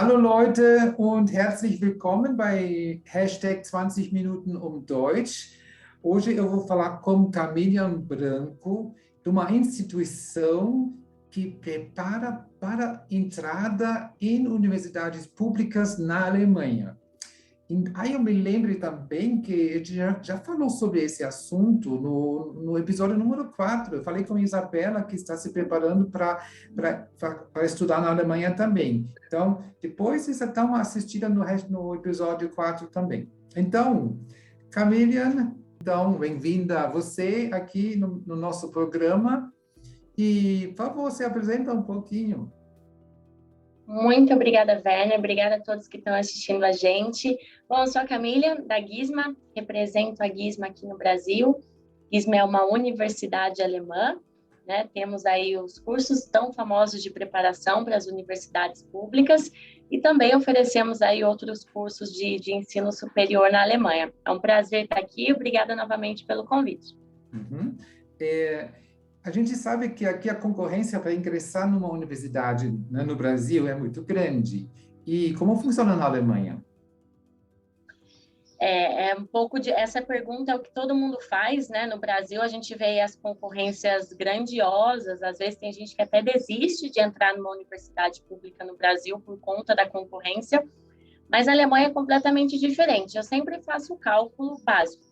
Hallo Leute und herzlich willkommen bei Hashtag 20 Minuten Deutsch. Hoje eu vou falar com Camila Branco, de uma instituição que prepara para entrada em universidades públicas na Alemanha. Aí eu me lembro também que a gente já falou sobre esse assunto no episódio número 4. Eu falei com a Isabela, que está se preparando para estudar na Alemanha também. Então, depois vocês dão uma assistida no episódio 4 também. Então, Camila, então, bem-vinda você aqui no nosso programa. E, por favor, se apresenta um pouquinho. Muito obrigada, Werner. Obrigada a todos que estão assistindo a gente. Bom, eu sou a Camila, da GISMA, represento a GISMA aqui no Brasil. GISMA é uma universidade alemã, né? Temos aí os cursos tão famosos de preparação para as universidades públicas e também oferecemos aí outros cursos de ensino superior na Alemanha. É um prazer estar aqui. Obrigada novamente pelo convite. Uhum. A gente sabe que aqui a concorrência para ingressar numa universidade, né, no Brasil é muito grande. E como funciona na Alemanha? Um pouco de essa pergunta é o que todo mundo faz, né? No Brasil a gente vê as concorrências grandiosas, às vezes tem gente que até desiste de entrar numa universidade pública no Brasil por conta da concorrência, mas a Alemanha é completamente diferente. Eu sempre faço o cálculo básico.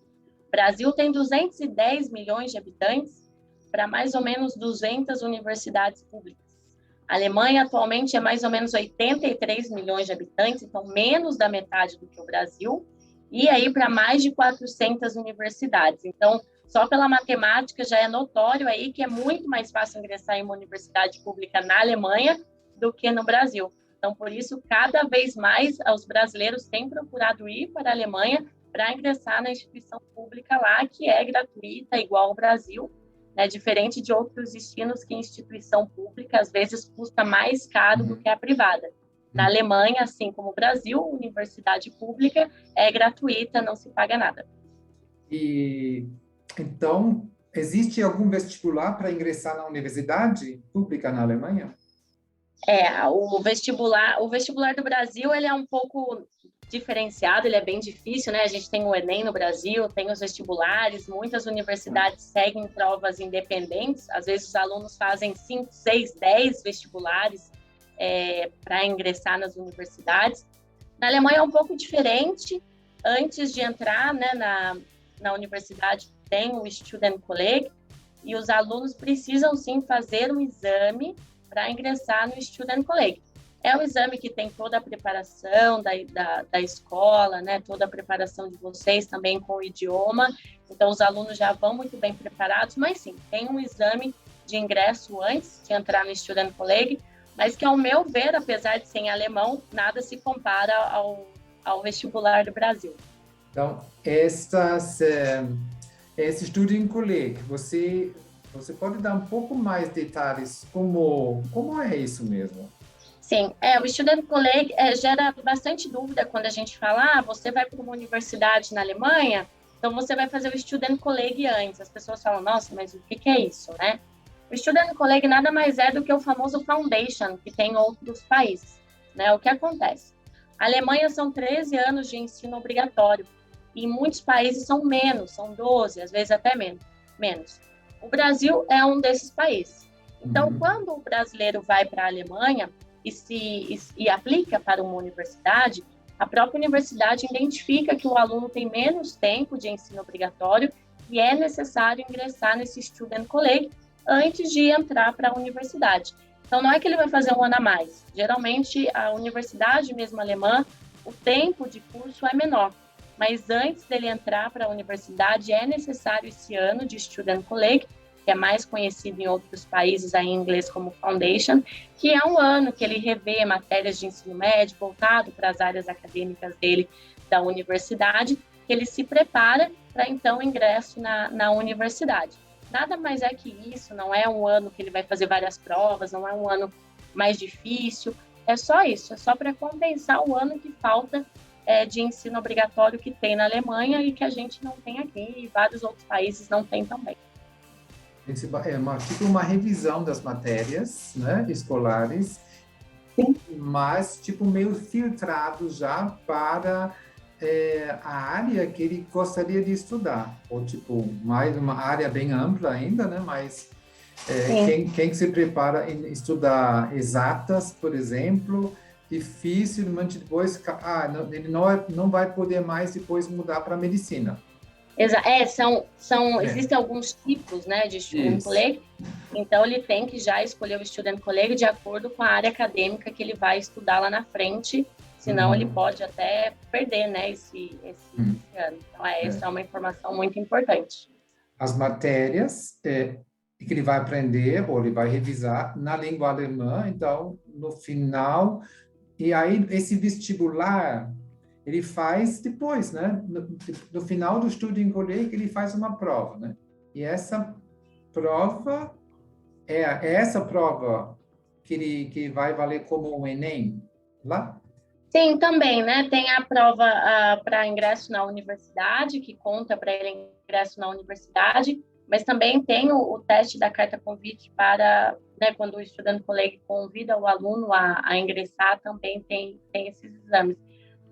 O Brasil tem 210 milhões de habitantes para mais ou menos 200 universidades públicas. A Alemanha atualmente é mais ou menos 83 milhões de habitantes, então menos da metade do que o Brasil, e aí para mais de 400 universidades. Então, só pela matemática já é notório aí que é muito mais fácil ingressar em uma universidade pública na Alemanha do que no Brasil. Então, por isso, cada vez mais os brasileiros têm procurado ir para a Alemanha para ingressar na instituição pública lá, que é gratuita, igual ao Brasil, né, diferente de outros destinos que a instituição pública às vezes custa mais caro do que a privada. Na Alemanha, assim como o Brasil, universidade pública é gratuita, não se paga nada. E então, existe algum vestibular para ingressar na universidade pública na Alemanha? O vestibular do Brasil, ele é um pouco diferenciado, ele é bem difícil, né? A gente tem o Enem no Brasil, tem os vestibulares, muitas universidades seguem provas independentes, às vezes os alunos fazem 5, 6, 10 vestibulares para ingressar nas universidades. Na Alemanha é um pouco diferente. Antes de entrar, né, na universidade, tem o Studentenkolleg, e os alunos precisam sim fazer um exame para ingressar no Studentenkolleg. É um exame que tem toda a preparação da escola, né? Toda a preparação de vocês também com o idioma. Então, os alunos já vão muito bem preparados, mas sim, tem um exame de ingresso antes de entrar no Studentenkolleg, mas que, ao meu ver, apesar de ser em alemão, nada se compara ao vestibular do Brasil. Então, esse Studentenkolleg, você pode dar um pouco mais detalhes como é isso mesmo? Sim, o Studentenkolleg gera bastante dúvida quando a gente fala, você vai para uma universidade na Alemanha, então você vai fazer o Studentenkolleg antes. As pessoas falam, nossa, mas o que é isso, né? O Studentenkolleg nada mais é do que o famoso Foundation, que tem em outros países, né? O que acontece? A Alemanha são 13 anos de ensino obrigatório, e em muitos países são menos, são 12, às vezes até menos. O Brasil é um desses países. Então, quando o brasileiro vai para a Alemanha e aplica para uma universidade, a própria universidade identifica que o aluno tem menos tempo de ensino obrigatório e é necessário ingressar nesse Studentenkolleg antes de entrar para a universidade. Então, não é que ele vai fazer um ano a mais. Geralmente, a universidade mesmo alemã, o tempo de curso é menor. Mas antes dele entrar para a universidade, é necessário esse ano de Studentenkolleg, que é mais conhecido em outros países aí em inglês como Foundation, que é um ano que ele revê matérias de ensino médio voltado para as áreas acadêmicas dele da universidade, que ele se prepara para então ingresso na universidade. Nada mais é que isso, não é um ano que ele vai fazer várias provas, não é um ano mais difícil, é só isso, é só para compensar o ano que falta de ensino obrigatório que tem na Alemanha e que a gente não tem aqui, e vários outros países não têm também. É tipo uma revisão das matérias, né, escolares. mas tipo meio filtrado já para a área que ele gostaria de estudar, ou tipo mais uma área bem ampla ainda, né? Mas quem se prepara em estudar exatas, por exemplo, dificilmente depois, ele não vai poder mais depois mudar para medicina. É, Existem alguns tipos, né, de student isso. colleague, então ele tem que já escolher o student colleague de acordo com a área acadêmica que ele vai estudar lá na frente, senão ele pode até perder, né, esse ano. Então, essa é uma informação muito importante. As matérias que ele vai aprender ou ele vai revisar na língua alemã, então, no final, e aí esse vestibular ele faz depois, né? No final do estudo em colégio, ele faz uma prova, né? E essa prova é essa prova que vai valer como um Enem lá? Sim, também, né? Tem a prova para ingresso na universidade, que conta para ele ingresso na universidade, mas também tem o teste da carta convite para, né, quando o estudante colega convida o aluno a ingressar, também tem esses exames.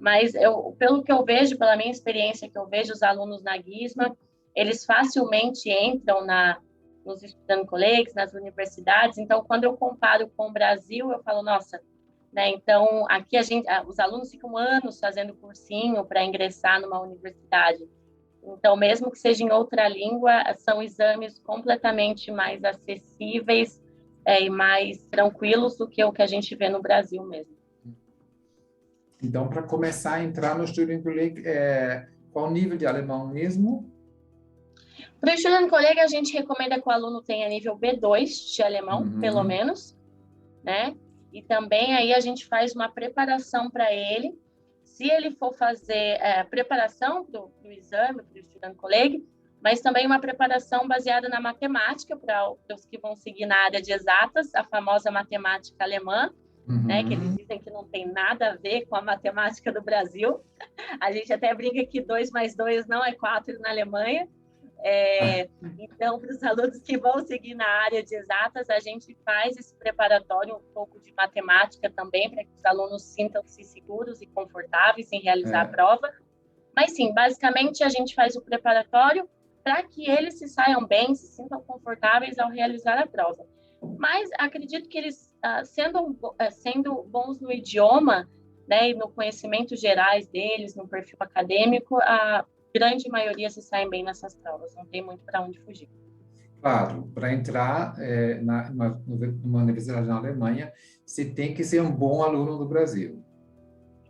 Mas pelo que eu vejo, pela minha experiência que eu vejo os alunos na GISMA, eles facilmente entram nos estudando colegas, nas universidades. Então, quando eu comparo com o Brasil, eu falo, nossa, né? Então, aqui os alunos ficam anos fazendo cursinho para ingressar numa universidade. Então, mesmo que seja em outra língua, são exames completamente mais acessíveis e mais tranquilos do que o que a gente vê no Brasil mesmo. Então, para começar a entrar no Studienkolleg, qual o nível de alemão mesmo? Para o Studienkolleg, a gente recomenda que o aluno tenha nível B2 de alemão, pelo menos, né? E também aí a gente faz uma preparação para ele. Se ele for fazer preparação para o exame, para o Studienkolleg, mas também uma preparação baseada na matemática, para os que vão seguir na área de exatas, a famosa matemática alemã, né, que eles dizem que não tem nada a ver com a matemática do Brasil. A gente até brinca que 2 mais 2 não é 4 na Alemanha. Então, para os alunos que vão seguir na área de exatas, a gente faz esse preparatório, um pouco de matemática também, para que os alunos sintam-se seguros e confortáveis em realizar a prova. Mas sim, basicamente a gente faz o preparatório para que eles se saiam bem, se sintam confortáveis ao realizar a prova. Mas acredito que eles, sendo bons no idioma, né, e no conhecimento gerais deles, no perfil acadêmico, a grande maioria se saem bem nessas provas, não tem muito para onde fugir. Claro, para entrar numa universidade na Alemanha, você tem que ser um bom aluno do Brasil.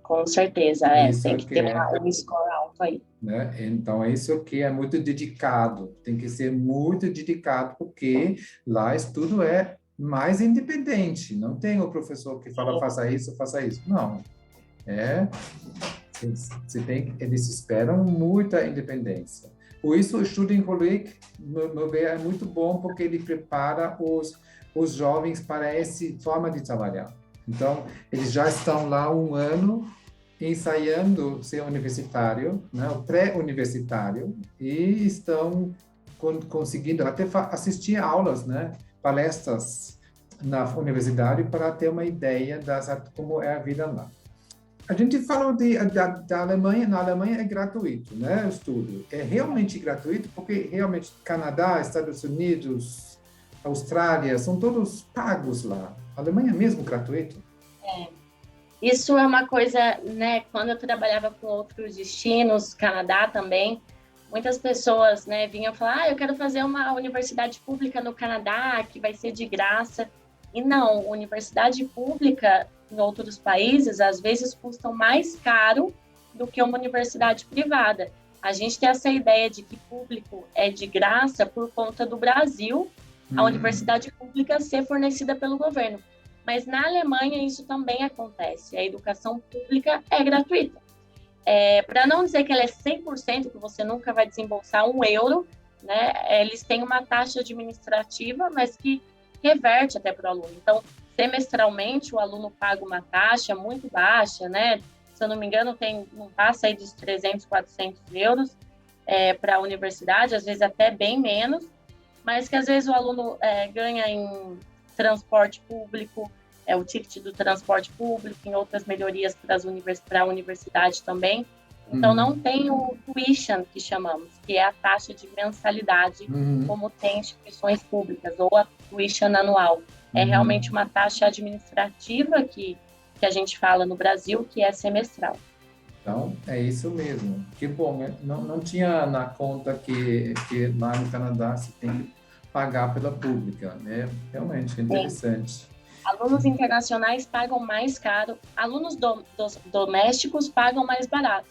Com certeza, tem que ter um score alto aí. Né? Então, isso que é muito dedicado, tem que ser muito dedicado, porque lá estudo é mais independente, não tem o professor que fala faça isso, não. Eles esperam muita independência. Por isso, o Studienkolleg, meu ver, é muito bom, porque ele prepara os jovens para essa forma de trabalhar. Então, eles já estão lá um ano ensaiando ser universitário, né, o pré-universitário, e estão conseguindo até assistir aulas, né, palestras na universidade para ter uma ideia como é a vida lá. A gente falou da Alemanha, na Alemanha é gratuito, né, o estudo. É realmente gratuito, porque realmente Canadá, Estados Unidos, Austrália, são todos pagos lá. A Alemanha é mesmo gratuito? Isso é uma coisa, né, quando eu trabalhava com outros destinos, Canadá também, muitas pessoas, né, vinham falar, eu quero fazer uma universidade pública no Canadá, que vai ser de graça. E não, universidade pública em outros países, às vezes, custam mais caro do que uma universidade privada. A gente tem essa ideia de que público é de graça por conta do Brasil, a universidade pública ser fornecida pelo governo. Mas na Alemanha isso também acontece. A educação pública é gratuita. Para não dizer que ela é 100%, que você nunca vai desembolsar €1, né? Eles têm uma taxa administrativa, mas que reverte até para o aluno. Então, semestralmente, o aluno paga uma taxa muito baixa, né? Se eu não me engano, não passa aí dos 300, 400 euros para a universidade, às vezes até bem menos, mas que às vezes o aluno ganha em transporte público, o ticket do transporte público, em outras melhorias para a universidade também. Então, não tem o tuition, que chamamos, que é a taxa de mensalidade, como tem instituições públicas, ou a tuition anual. É realmente uma taxa administrativa que a gente fala no Brasil, que é semestral. Então, é isso mesmo. Que bom, né? Não tinha na conta que lá no Canadá se tem que pagar pela pública, né? Realmente, interessante. Sim. Alunos internacionais pagam mais caro, alunos domésticos pagam mais barato,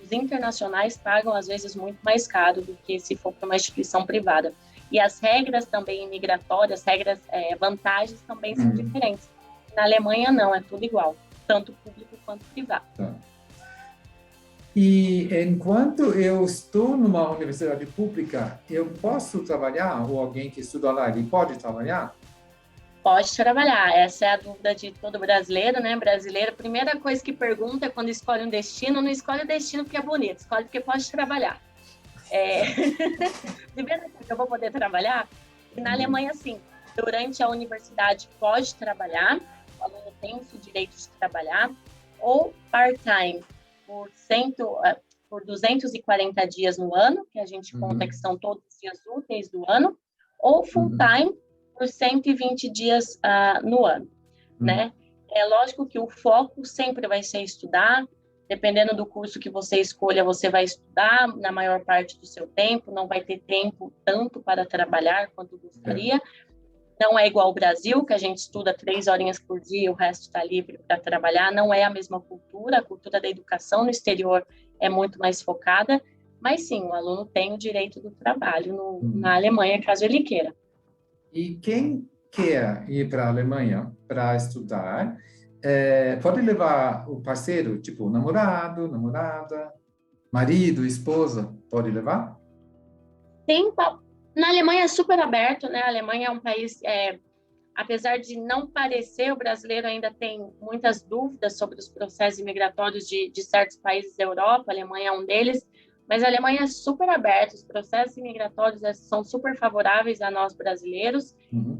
os internacionais pagam, às vezes, muito mais caro do que se for para uma instituição privada. E as regras também migratórias, vantagens também são diferentes. Na Alemanha, não, é tudo igual, tanto público quanto privado. Tá. E enquanto eu estou numa universidade pública, eu posso trabalhar? Ou alguém que estuda lá, ele pode trabalhar? Pode trabalhar. Essa é a dúvida de todo brasileiro, né? Brasileiro, a primeira coisa que pergunta é quando escolhe um destino, não escolhe o destino porque é bonito, escolhe porque pode trabalhar. De verdade, eu vou poder trabalhar? E na Alemanha, sim, durante a universidade pode trabalhar, o aluno tem o direito de trabalhar, ou part-time, por 240 dias no ano, que a gente conta que são todos os dias úteis do ano, ou full-time, por 120 dias no ano, né? É lógico que o foco sempre vai ser estudar, dependendo do curso que você escolha, você vai estudar na maior parte do seu tempo, não vai ter tempo tanto para trabalhar quanto gostaria. Não é igual ao Brasil, que a gente estuda 3 horinhas por dia e o resto está livre para trabalhar. Não é a mesma cultura, a cultura da educação no exterior é muito mais focada, mas sim, o aluno tem o direito do trabalho na Alemanha, caso ele queira. E quem quer ir para a Alemanha para estudar, pode levar o parceiro, tipo namorado, namorada, marido, esposa, pode levar? Sim, na Alemanha é super aberto, né? A Alemanha é um país, apesar de não parecer, o brasileiro ainda tem muitas dúvidas sobre os processos migratórios de certos países da Europa, a Alemanha é um deles, mas a Alemanha é super aberta, os processos migratórios são super favoráveis a nós brasileiros,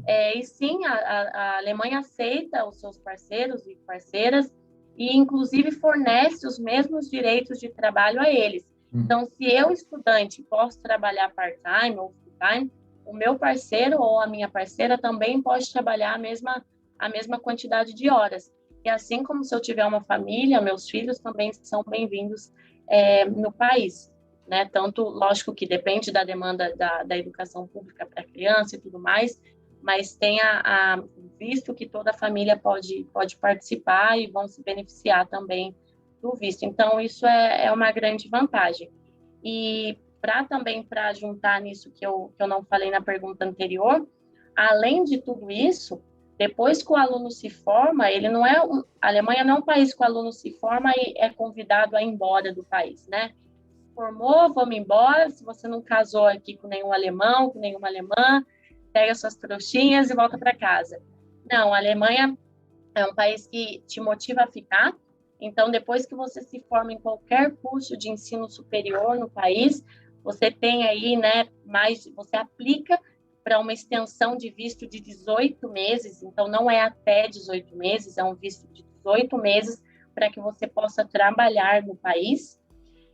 e sim, a Alemanha aceita os seus parceiros e parceiras, e inclusive fornece os mesmos direitos de trabalho a eles. Então, se eu, estudante, posso trabalhar part-time ou full-time, o meu parceiro ou a minha parceira também pode trabalhar a mesma quantidade de horas. E assim como se eu tiver uma família, meus filhos também são bem-vindos no país. Né? Tanto, lógico que depende da demanda da educação pública para a criança e tudo mais, mas tem visto que toda a família pode participar e vão se beneficiar também do visto. Então, isso é uma grande vantagem. E para juntar nisso que eu não falei na pergunta anterior, além de tudo isso, depois que o aluno se forma, a Alemanha não é um país que o aluno se forma e é convidado a ir embora do país, né? Formou, vamos embora, se você não casou aqui com nenhum alemão, com nenhuma alemã, pega suas trouxinhas e volta para casa. Não, a Alemanha é um país que te motiva a ficar. Então, depois que você se forma em qualquer curso de ensino superior no país, você tem aí, né, você aplica para uma extensão de visto de 18 meses, então não é até 18 meses, é um visto de 18 meses para que você possa trabalhar no país.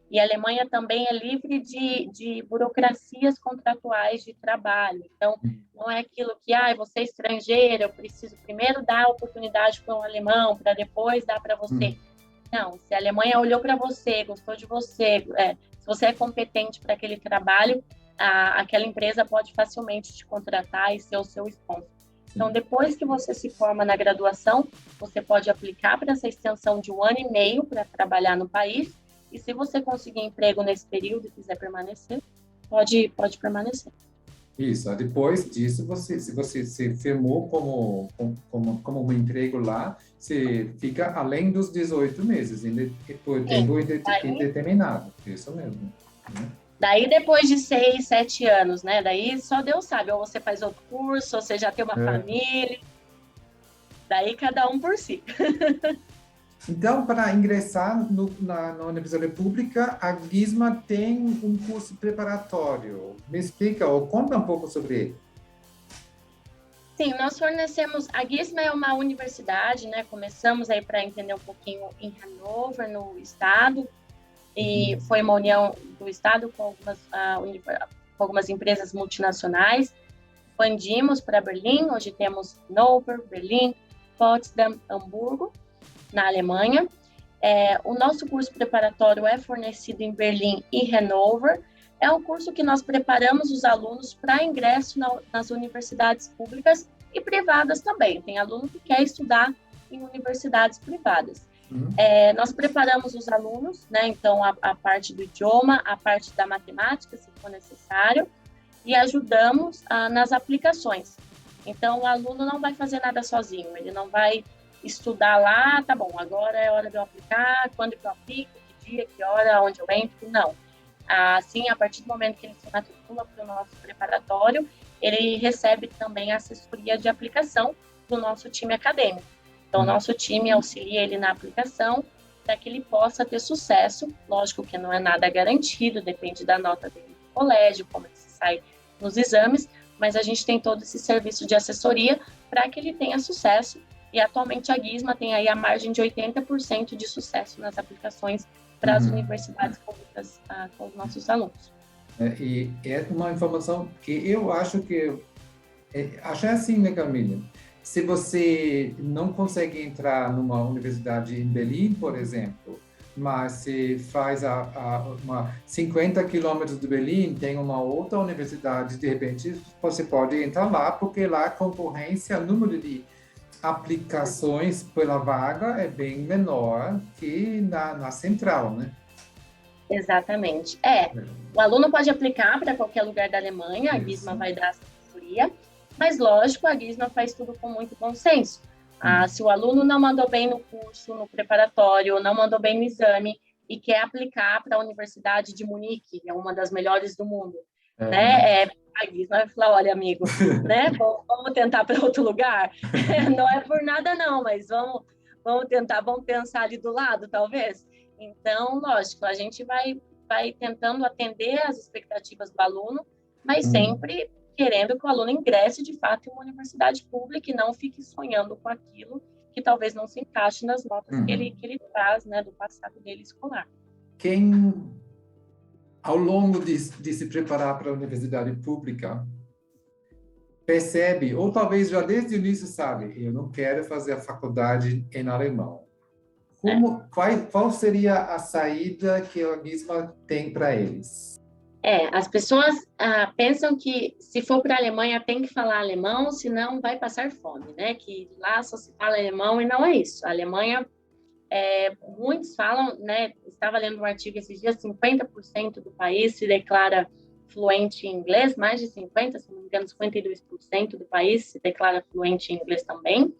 E a Alemanha também é livre de burocracias contratuais de trabalho. Então, não é aquilo que, você é estrangeiro, eu preciso primeiro dar a oportunidade para um alemão, para depois dar para você. Não, se a Alemanha olhou para você, gostou de você, se você é competente para aquele trabalho, aquela empresa pode facilmente te contratar e ser o seu sponsor. Então, depois que você se forma na graduação, você pode aplicar para essa extensão de 1 ano e meio para trabalhar no país. E se você conseguir emprego nesse período e quiser permanecer, pode permanecer. Isso. Depois disso, se você se firmou como um emprego lá, você fica além dos 18 meses, por tempo indeterminado. Isso mesmo. Né? Daí, depois de 6, 7 anos, né? Daí só Deus sabe. Ou você faz outro curso, ou você já tem uma família. Daí, cada um por si. Então, para ingressar na Universidade Pública, a GISMA tem um curso preparatório. Me explica ou conta um pouco sobre ele. Sim, nós fornecemos, a GISMA é uma universidade, né? Começamos aí para entender um pouquinho em Hanover, no estado, e foi uma união do estado com algumas empresas multinacionais. Expandimos para Berlim, hoje temos Hannover, Berlim, Potsdam, Hamburgo, na Alemanha. O nosso curso preparatório é fornecido em Berlim e Hanover. É um curso que nós preparamos os alunos para ingresso nas universidades públicas e privadas também. Tem aluno que quer estudar em universidades privadas. Nós preparamos os alunos, né? Então, a parte do idioma, a parte da matemática, se for necessário, e ajudamos nas aplicações. Então, o aluno não vai fazer nada sozinho, ele não vai estudar lá, tá bom, agora é hora de eu aplicar, quando que eu aplico, que dia, que hora, onde eu entro, não. Assim, a partir do momento que ele se matricula para o nosso preparatório, ele recebe também a assessoria de aplicação do nosso time acadêmico. Então, o nosso time auxilia ele na aplicação para que ele possa ter sucesso. Lógico que não é nada garantido, depende da nota dele no colégio, como ele se sai nos exames, mas a gente tem todo esse serviço de assessoria para que ele tenha sucesso. E atualmente a GISMA tem aí a margem de 80% de sucesso nas aplicações para as universidades públicas com os nossos alunos. E é uma informação que eu acho que... acho assim, né, Camila? Se você não consegue entrar numa universidade em Berlim, por exemplo, mas se faz uma 50 quilômetros de Berlim, tem uma outra universidade, de repente você pode entrar lá, porque lá a concorrência, o número de aplicações pela vaga é bem menor que na central, né? Exatamente. O aluno pode aplicar para qualquer lugar da Alemanha, a GISMA vai dar assessoria, mas lógico, a GISMA faz tudo com muito bom senso. Se o aluno não mandou bem no curso, no preparatório, não mandou bem no exame e quer aplicar para a Universidade de Munique, que é uma das melhores do mundo, né? A GISMA vai falar, olha, amigo, né? Vamos tentar para outro lugar? Não é por nada não, mas vamos tentar, vamos pensar ali do lado, talvez. Então, lógico, a gente vai tentando atender as expectativas do aluno, mas sempre querendo que o aluno ingresse, de fato, em uma universidade pública e não fique sonhando com aquilo que talvez não se encaixe nas notas que ele traz, né, do passado dele escolar. Quem, ao longo de se preparar para a universidade pública, percebe, ou talvez já desde o início sabe, eu não quero fazer a faculdade em alemão. Qual seria a saída que a GISMA tem para eles? As pessoas pensam que se for para a Alemanha tem que falar alemão, senão vai passar fome, né? Que lá só se fala alemão e não é isso. A Alemanha, muitos falam, né? Estava lendo um artigo esses dias, 50% do país se declara fluente em inglês, mais de 50%, se não me engano, 52% do país se declara fluente em inglês também.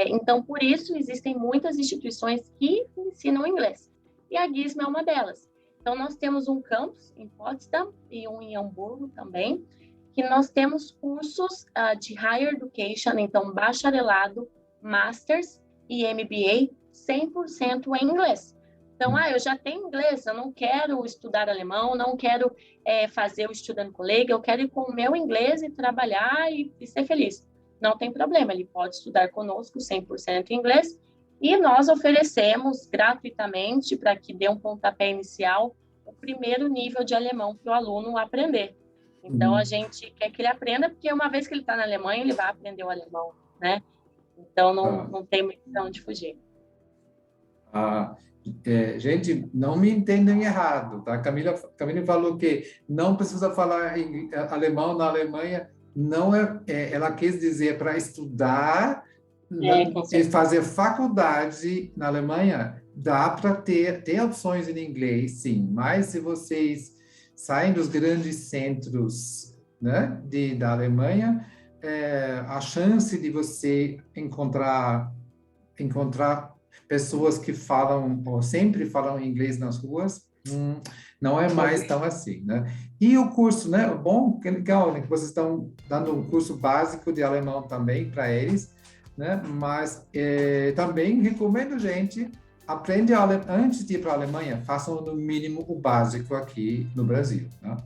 Então, por isso, existem muitas instituições que ensinam inglês. E a GISMA é uma delas. Então, nós temos um campus em Potsdam e um em Hamburgo também, que nós temos cursos de Higher Education, então bacharelado, Masters e MBA 100% em inglês. Então, eu já tenho inglês, eu não quero estudar alemão, não quero fazer o Student Colleague, eu quero ir com o meu inglês e trabalhar e ser feliz. Não tem problema, ele pode estudar conosco 100% em inglês, e nós oferecemos gratuitamente, para que dê um pontapé inicial, o primeiro nível de alemão para o aluno aprender. Então, a gente quer que ele aprenda, porque uma vez que ele está na Alemanha, ele vai aprender o alemão, né? Então, não tem muita onde fugir. Gente, não me entendem errado, tá? Camila falou que não precisa falar alemão na Alemanha, não ela quis dizer para estudar e fazer faculdade na Alemanha, dá para ter opções em inglês, sim, mas se vocês saem dos grandes centros, né, da Alemanha, a chance de você encontrar pessoas que falam ou sempre falam inglês nas ruas não é mais tão assim, né? E o curso, né? Bom, que legal, né? Que vocês estão dando um curso básico de alemão também para eles, né? Mas também recomendo, gente, aprende antes de ir para a Alemanha, façam no mínimo o básico aqui no Brasil, né?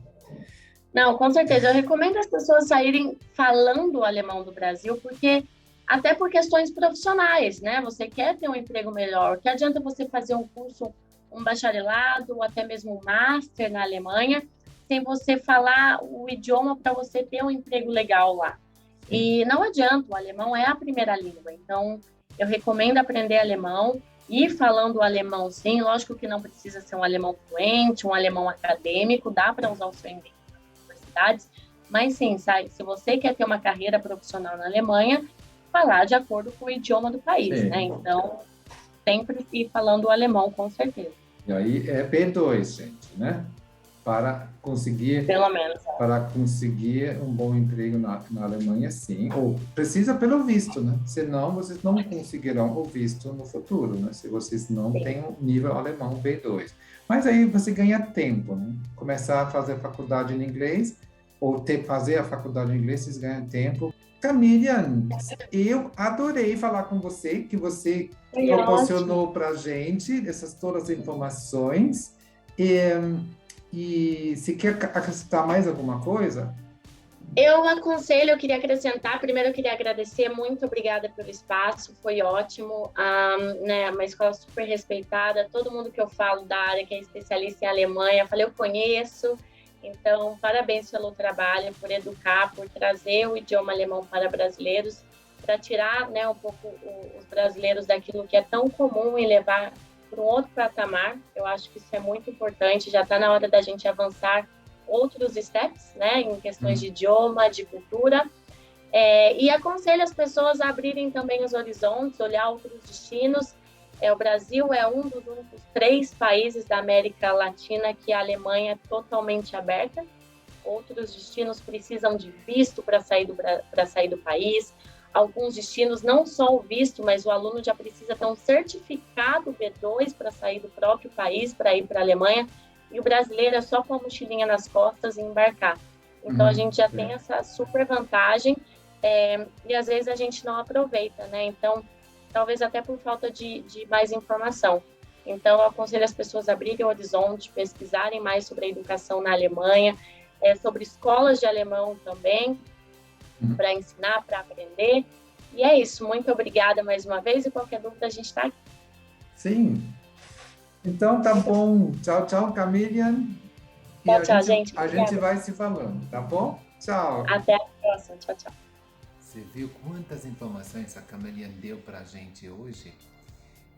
Não, com certeza. Eu recomendo as pessoas saírem falando o alemão do Brasil, porque até por questões profissionais, né? Você quer ter um emprego melhor. Que adianta você fazer um curso, um bacharelado, ou até mesmo um master na Alemanha, sem você falar o idioma para você ter um emprego legal lá. Sim. E não adianta, o alemão é a primeira língua. Então, eu recomendo aprender alemão e falando o alemão, sim. Lógico que não precisa ser um alemão fluente, um alemão acadêmico, dá para usar o seu inglês universidades, mas sim, sabe, se você quer ter uma carreira profissional na Alemanha, falar de acordo com o idioma do país, né? Sim. Então, sempre ir falando o alemão, com certeza. E aí é B2, gente, né? Para conseguir Pelo menos. para conseguir um bom emprego na Alemanha, sim. Ou precisa pelo visto, né? Senão vocês não conseguirão o visto no futuro, né? Se vocês não Sim. têm o nível alemão B2. Mas aí você ganha tempo, né? Começar a fazer faculdade em inglês ou fazer a faculdade em inglês, vocês ganham tempo. Camilian, eu adorei falar com você, que você Foi ótimo. proporcionou para a gente essas todas as informações. E se quer acrescentar mais alguma coisa? Eu aconselho, eu queria acrescentar, primeiro eu queria agradecer, muito obrigada pelo espaço, foi ótimo, né, uma escola super respeitada, todo mundo que eu falo da área que é especialista em Alemanha, eu falei, eu conheço, então parabéns pelo trabalho, por educar, por trazer o idioma alemão para brasileiros, para tirar, né, um pouco os brasileiros daquilo que é tão comum e levar para um outro patamar, eu acho que isso é muito importante, já está na hora da gente avançar outros steps, né, em questões de idioma, de cultura, e aconselho as pessoas a abrirem também os horizontes, olhar outros destinos. O Brasil é um dos únicos 3 países da América Latina que a Alemanha é totalmente aberta. Outros destinos precisam de visto para sair do país. Alguns destinos, não só o visto, mas o aluno já precisa ter um certificado B2 para sair do próprio país, para ir para a Alemanha. E o brasileiro é só com a mochilinha nas costas e embarcar. Então, a gente já tem essa super vantagem e às vezes a gente não aproveita, né? Então, talvez até por falta de mais informação. Então, eu aconselho as pessoas a abrirem o horizonte, pesquisarem mais sobre a educação na Alemanha, sobre escolas de alemão também, para ensinar, para aprender. E é isso. Muito obrigada mais uma vez e qualquer dúvida a gente está aqui. Sim. Então tá bom. Tchau, tchau, Camilian. E Tchau, tchau, gente. a gente vai se falando, tá bom? Tchau. Até a próxima. Tchau, tchau. Você viu quantas informações a Camelian deu para a gente hoje?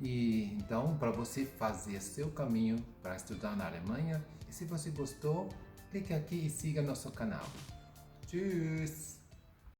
E então, para você fazer seu caminho para estudar na Alemanha, e se você gostou, clique aqui e siga nosso canal. Tschüss!